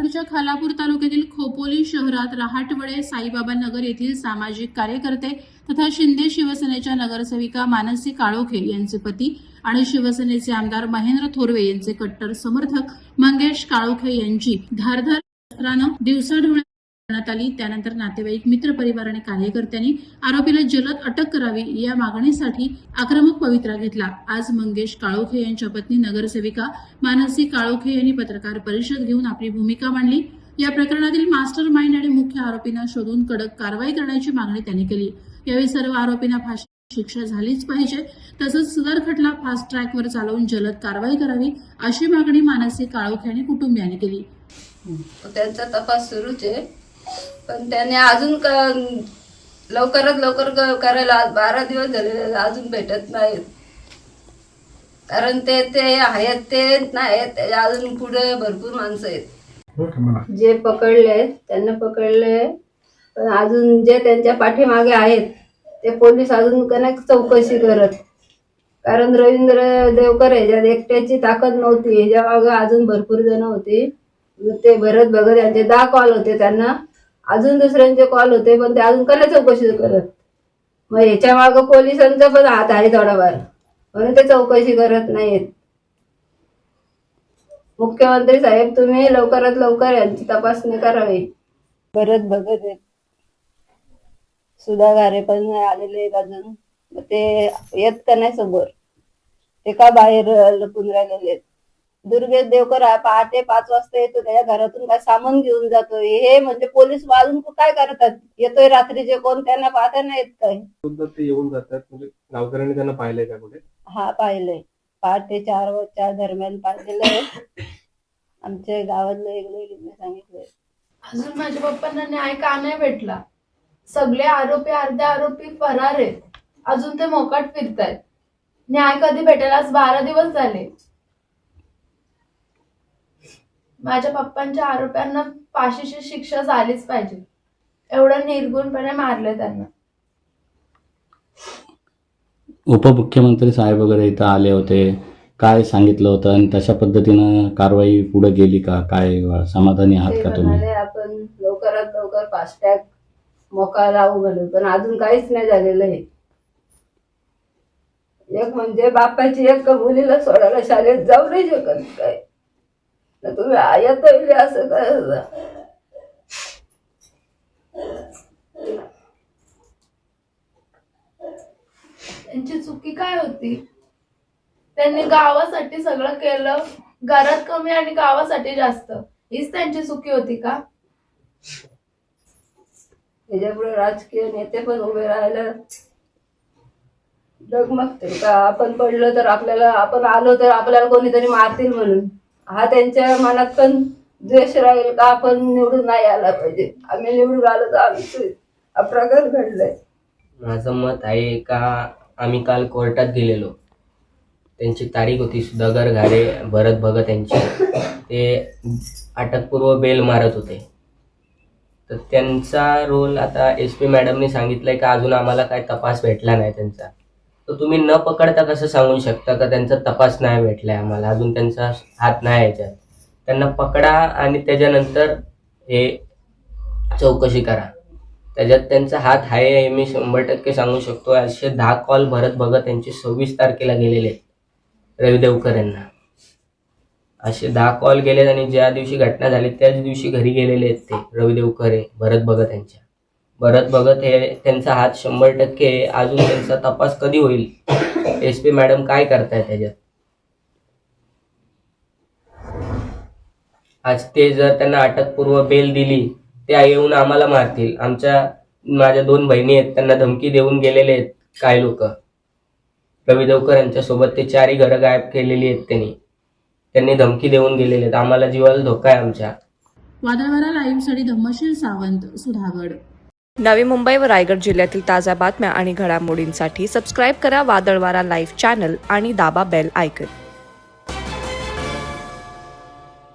पालघरच्या खालापूर तालुक्यातील खोपोली शहरात रहाटवडे साईबाबा नगर येथील सामाजिक कार्यकर्ते तथा शिंदे शिवसेनेच्या नगरसेविका मानसी काळोखे यांचे पती आणि शिवसेनेचे आमदार महेंद्र थोरवे यांचे कट्टर समर्थक मंगेश काळोखे यांची धारदार शस्त्रानं दिवसाढवळ्या करण्यात आली। त्यानंतर नातेवाईक, मित्र परिवार आणि कार्यकर्त्यांनी आरोपीला जलद अटक करावी या मागणीसाठी आक्रमक पवित्रा घेतला। आज मंगेश काळोखे यांच्या पत्नी नगरसेविका मानसी काळोखे यांनी पत्रकार परिषद घेऊन आपली भूमिका मांडली। या प्रकरणातील मास्टर माइंड आणि मुख्य आरोपींना शोधून कडक कारवाई करण्याची मागणी त्यांनी केली। यावेळी सर्व आरोपींना फाशी शिक्षा झालीच पाहिजे, तसंच सदर खटला फास्ट ट्रॅकवर चालवून जलद कारवाई करावी अशी मागणी मानसी काळोखे आणि कुटुंबियांनी केली। त्यांचा तपास सुरूच आहे, पण त्याने अजून लवकरात लवकर करायला 12 दिवस झाले अजून भेटत नाहीत। कारण ते आहेत ते नाहीत, अजून पुढे भरपूर माणसं आहेत जे पकडले, त्यांना पकडले, पण अजून जे त्यांच्या पाठीमागे आहेत ते पोलीस अजून कनेक्ट चौकशी करत। कारण रवींद्र देवकर ह्याच्यात एकट्याची ताकद नव्हती, ह्याच्या मागे अजून भरपूर जण होती। ते भरत भगत यांचे 10 कॉल होते, त्यांना अजून दुसऱ्यांचे कॉल होते, पण ते अजून कनेक्ट चौकशी करत। मग ह्याच्या मागे पोलिसांचा पण हात आहे थोडाफार, म्हणून ते चौकशी करत नाहीत। मुख्यमंत्री साहेब, तुम्ही लवकरात लवकर यांची तपासणी करावी। भरत भगत आहेत, सुधा घारे पण आलेले आहेत अजून, ते येत का नाही समोर, ते का बाहेर लपून राहिलेले आहेत। दुर्गेश देवकर पहाटे 5 वाजता येतो, त्याच्या घरातून काय सामान घेऊन जातोय। हे म्हणजे पोलीस वाजून काय करतात, येतोय रात्रीचे कोण त्यांना पाहता नाही येत काय ते येऊन जातात, म्हणजे गावकऱ्यांनी त्यांना पाहिलंय का कुठे? हा, पाहिलंय, पहाटे 4 दरम्यान पाहिलेलं आहे। आमच्या गावातलं एक सांगितलंय। अजून माझ्या पप्पांना न्याय का नाही भेटला? सगळे आरोपी, अर्धे आरोपी फरार आहेत, अजून ते मोकाट फिरतायत। न्याय कधी भेटेल? आज 12 दिवस झाले। माझ्या पप्पांच्या आरोप्यांना फाशीची शिक्षा झालीच पाहिजे, एवढं निर्गुणपणे मारले त्यांना। उपमुख्यमंत्री साहेब वगैरे इथं आले होते, काय सांगितलं होतं आणि तशा पद्धतीनं कारवाई पुढे गेली का? काय समाधानी आहात का तुम्ही? आपण लवकरात लवकर फास्टॅग मोका लावू म्हणून, पण अजून काहीच नाही झालेलं आहे। एक म्हणजे बापाची एक मुलीला सोडायला शाळेत जाऊ नाही शकत काय, तुम्ही आयत असं काय? त्यांची चुकी काय होती? त्यांनी गावासाठी सगळं केलं, घरात कमी आणि गावासाठी जास्त, हीच त्यांची चुकी होती का? त्याच्यापुढे राजकीय नेते पण उभे राहायला डगमगते का? आपण पडलो तर आपल्याला, आपण आलो तर आपल्याला कोणीतरी मारतील म्हणून, हा त्यांच्या मनात पण द्वेष राहील का? आपण निवडून नाही आला पाहिजे, आम्ही निवडून आलो तर आमचं अपराध घडलंय। माझं मत आहे का आम्ही काल कोर्टात गेलेलो, त्यांची तारीख होती, सुधाकर घारे, भरत भगत यांची, ते अटकपूर्व बेल मारत होते। तर त्यांचा रोल आता SP मॅडमने सांगितलंय का अजून आम्हाला काय तपास भेटला नाही त्यांचा, तर तुम्ही न पकडता कसं सांगू शकता का त्यांचा तपास नाही भेटलाय आम्हाला, अजून त्यांचा हात नाही याच्यात? त्यांना पकडा आणि त्याच्यानंतर हे चौकशी करा, त्याच्यात त्यांचा हात आहे हे मी 100% सांगू शकतो। असे 10 कॉल भरत भगत यांचे 26 तारखेला गेलेले आहेत रवी देवकर यांना, असे 10 कॉल गेलेत आणि ज्या दिवशी घटना झाली त्याच दिवशी घरी गेलेले आहेत ते रवी देवकर, भरत भगत यांच्या। भरत भगत हे त्यांचा हात 100% आहे, अजून त्यांचा तपास कधी होईल? SP मॅडम काय करताय त्याच्यात? आज ते जर त्यांना अटकपूर्व बेल दिली, ते येऊन आम्हाला मारतील। माझ्या 2 बहिणी आहेत, त्यांना धमकी देऊन गेलेले आहेत काय लोक, रवी देवकर यांच्या सोबत ते 4ही घरं गायब केलेली आहेत त्यांनी धमकी देऊन गेलेले आहेत, आम्हाला जीवाला धोका आहे आमच्या। वादळवारा लाईव्हसाठी धम्मशील सावंत, सुधागड। नवी मुंबई व रायगड जिल्ह्यातील ताज्या बातम्या आणि घडामोडींसाठी सबस्क्राईब करा वादळवारा लाईव्ह चॅनल आणि दाबा बेल आयकॉन।